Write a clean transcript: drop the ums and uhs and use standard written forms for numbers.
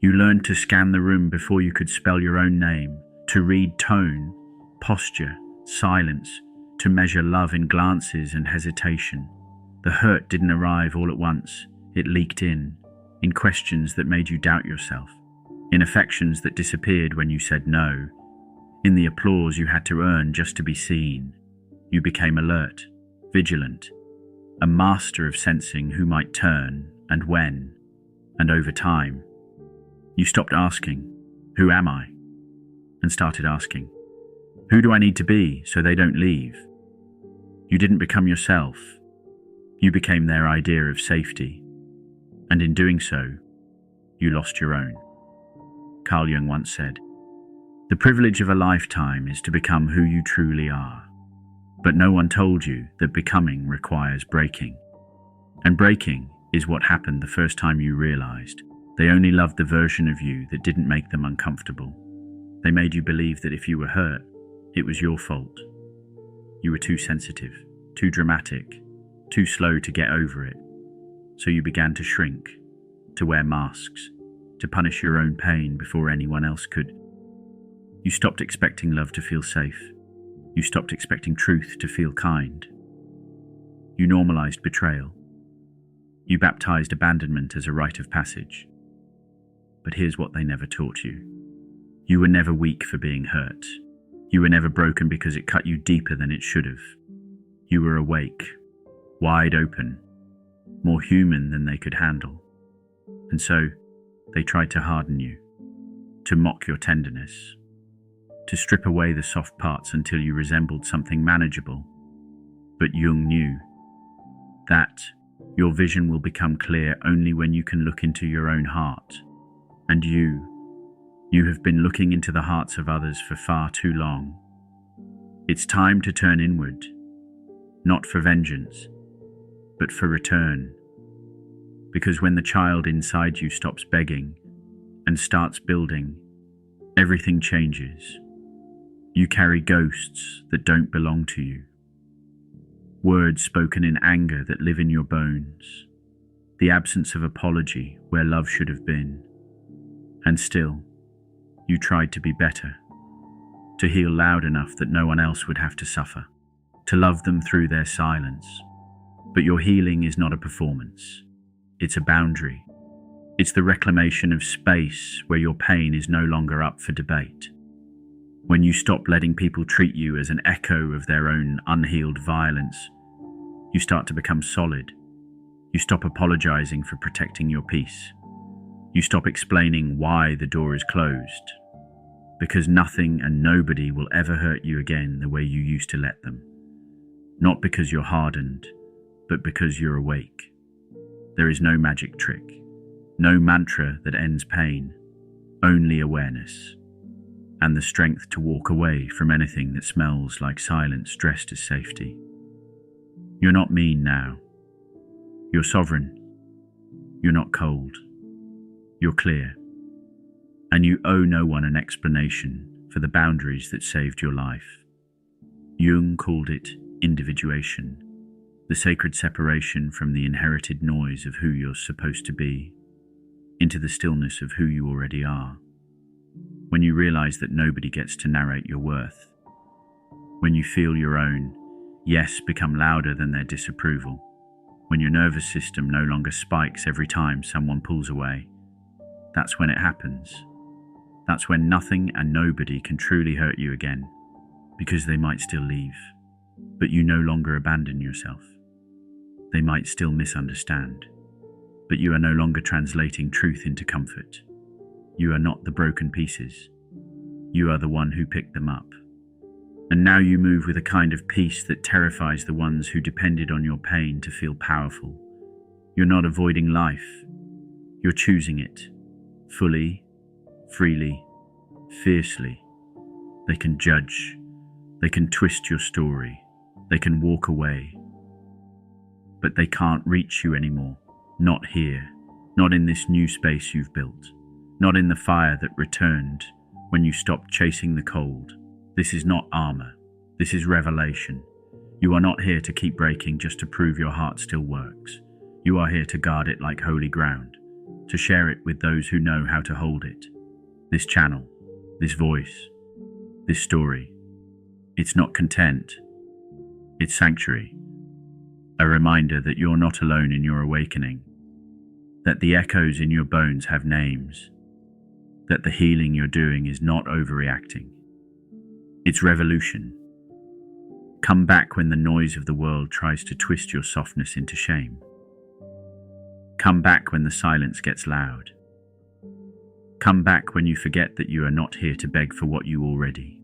You learned to scan the room before you could spell your own name, to read tone, posture, silence, to measure love in glances and hesitation. The hurt didn't arrive all at once. It leaked in questions that made you doubt yourself, in affections that disappeared when you said no, in the applause you had to earn just to be seen. You became alert, vigilant, a master of sensing who might turn and when, and over time. You stopped asking, "Who am I?" and started asking, "Who do I need to be so they don't leave?" You didn't become yourself. You became their idea of safety. And in doing so, you lost your own. Carl Jung once said, "The privilege of a lifetime is to become who you truly are." But no one told you that becoming requires breaking. And breaking is what happened the first time you realized they only loved the version of you that didn't make them uncomfortable. They made you believe that if you were hurt, it was your fault. You were too sensitive, too dramatic, too slow to get over it. So you began to shrink, to wear masks, to punish your own pain before anyone else could. You stopped expecting love to feel safe. You stopped expecting truth to feel kind. You normalized betrayal. You baptized abandonment as a rite of passage. But here's what they never taught you. You were never weak for being hurt. You were never broken because it cut you deeper than it should have. You were awake, wide open, more human than they could handle. And so, they tried to harden you, to mock your tenderness, to strip away the soft parts until you resembled something manageable. But Jung knew that your vision will become clear only when you can look into your own heart. And you have been looking into the hearts of others for far too long. It's time to turn inward, not for vengeance, but for return. Because when the child inside you stops begging and starts building, everything changes. You carry ghosts that don't belong to you. Words spoken in anger that live in your bones. The absence of apology where love should have been. And still, you tried to be better. To heal loud enough that no one else would have to suffer. To love them through their silence. But your healing is not a performance. It's a boundary. It's the reclamation of space where your pain is no longer up for debate. When you stop letting people treat you as an echo of their own unhealed violence, you start to become solid. You stop apologizing for protecting your peace. You stop explaining why the door is closed. Because nothing and nobody will ever hurt you again the way you used to let them. Not because you're hardened, but because you're awake. There is no magic trick, no mantra that ends pain, only awareness, and the strength to walk away from anything that smells like silence dressed as safety. You're not mean now. You're sovereign. You're not cold. You're clear. And you owe no one an explanation for the boundaries that saved your life. Jung called it individuation. The sacred separation from the inherited noise of who you're supposed to be, into the stillness of who you already are. When you realize that nobody gets to narrate your worth. When you feel your own yes become louder than their disapproval. When your nervous system no longer spikes every time someone pulls away. That's when it happens. That's when nothing and nobody can truly hurt you again, because they might still leave. But you no longer abandon yourself. They might still misunderstand, but you are no longer translating truth into comfort. You are not the broken pieces. You are the one who picked them up. And now you move with a kind of peace that terrifies the ones who depended on your pain to feel powerful. You're not avoiding life. You're choosing it. Fully, freely, fiercely. They can judge. They can twist your story. They can walk away. But they can't reach you anymore. Not here. Not in this new space you've built. Not in the fire that returned when you stopped chasing the cold. This is not armor. This is revelation. You are not here to keep breaking just to prove your heart still works. You are here to guard it like holy ground. to share it with those who know how to hold it. This channel, this voice, this story. It's not content, it's sanctuary. A reminder that you're not alone in your awakening, that the echoes in your bones have names, that the healing you're doing is not overreacting. It's revolution. Come back when the noise of the world tries to twist your softness into shame. Come back when the silence gets loud. Come back when you forget that you are not here to beg for what you already